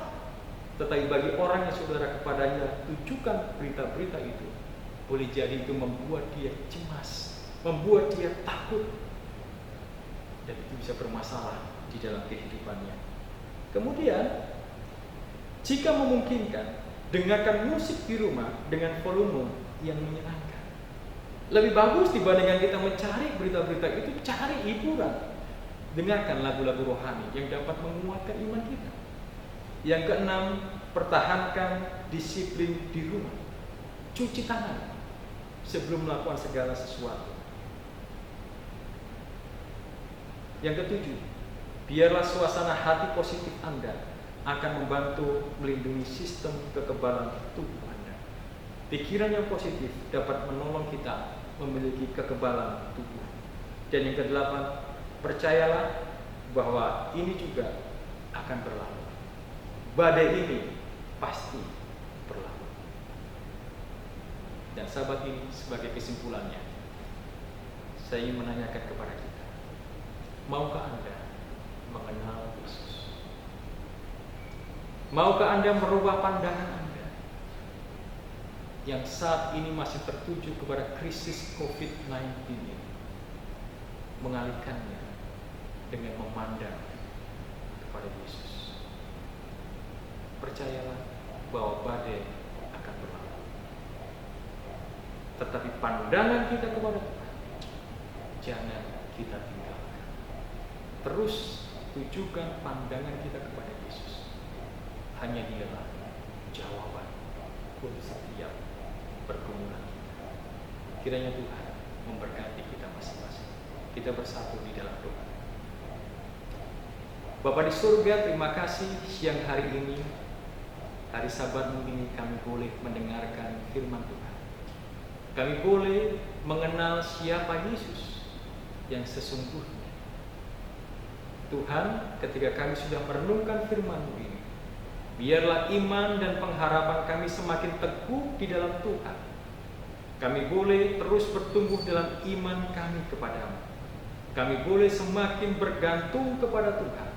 tetapi bagi orang yang saudara kepadanya tujukan berita-berita itu, boleh jadi itu membuat dia cemas, membuat dia takut, dan itu bisa bermasalah di dalam kehidupannya. Kemudian, jika memungkinkan, dengarkan musik di rumah dengan volume yang menyenangkan. Lebih bagus dibandingkan kita mencari berita-berita itu, cari hiburan. Dengarkan lagu-lagu rohani yang dapat menguatkan iman kita. Yang keenam, pertahankan disiplin di rumah. Cuci tangan sebelum melakukan segala sesuatu. Yang ketujuh, biarlah suasana hati positif Anda akan membantu melindungi sistem kekebalan tubuh Anda. Pikiran yang positif dapat menolong kita memiliki kekebalan tubuh. Dan yang kedelapan, percayalah bahwa ini juga akan berlalu. Badai ini pasti berlalu. Dan sahabat ini sebagai kesimpulannya, saya ingin menanyakan kepada kita, maukah Anda mengenal Yesus? Maukah Anda merubah pandangan Anda yang saat ini masih tertuju kepada krisis COVID-19 ini, mengalihkannya dengan memandang kepada Yesus? Percayalah bahwa badai akan berlalu, tetapi pandangan kita kepada Tuhan jangan kita tinggalkan. Terus tujukan pandangan kita kepada Yesus. Hanya Dialah jawaban untuk setiap pergumulan kita. Kiranya Tuhan memberkati kita masing-masing. Kita bersatu di dalam doa. Bapa di surga, terima kasih siang hari ini, hari Sabatmu ini, kami boleh mendengarkan firman Tuhan. Kami boleh mengenal siapa Yesus yang sesungguhnya. Tuhan, ketika kami sudah merenungkan firman-Mu ini, biarlah iman dan pengharapan kami semakin teguh di dalam Tuhan. Kami boleh terus bertumbuh dalam iman kami kepadamu. Kami boleh semakin bergantung kepada Tuhan,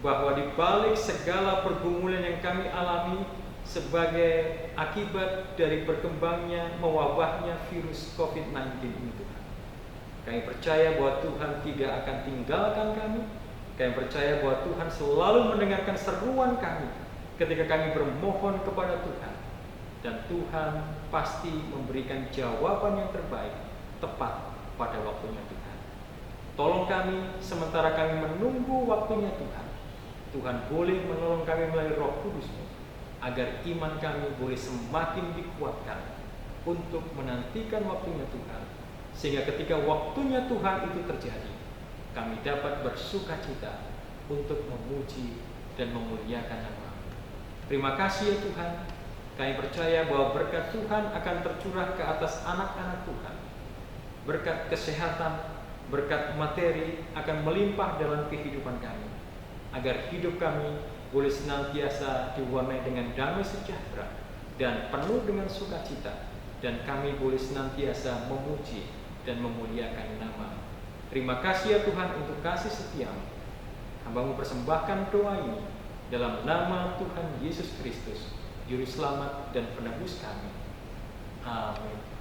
bahwa di balik segala pergumulan yang kami alami sebagai akibat dari berkembangnya, mewabahnya virus COVID-19 ini, Tuhan, kami percaya bahwa Tuhan tidak akan tinggalkan kami. Kami percaya bahwa Tuhan selalu mendengarkan seruan kami ketika kami bermohon kepada Tuhan, dan Tuhan pasti memberikan jawaban yang terbaik tepat pada waktunya Tuhan. Tolong kami sementara kami menunggu waktunya Tuhan. Tuhan boleh menolong kami melalui Roh Kudus-Mu, agar iman kami boleh semakin dikuatkan untuk menantikan waktunya Tuhan, sehingga ketika waktunya Tuhan itu terjadi, kami dapat bersukacita untuk memuji dan memuliakan nama-Mu. Terima kasih ya Tuhan. Kami percaya bahwa berkat Tuhan akan tercurah ke atas anak-anak Tuhan. Berkat kesehatan, berkat materi akan melimpah dalam kehidupan kami, agar hidup kami boleh senantiasa diwarnai dengan damai sejahtera dan penuh dengan sukacita dan kami boleh senantiasa memuji dan memuliakan nama. Terima kasih ya Tuhan untuk kasih setiamu. Hamba-Mu persembahkan doa ini dalam nama Tuhan Yesus Kristus, Juru Selamat dan Penebus kami. Amin.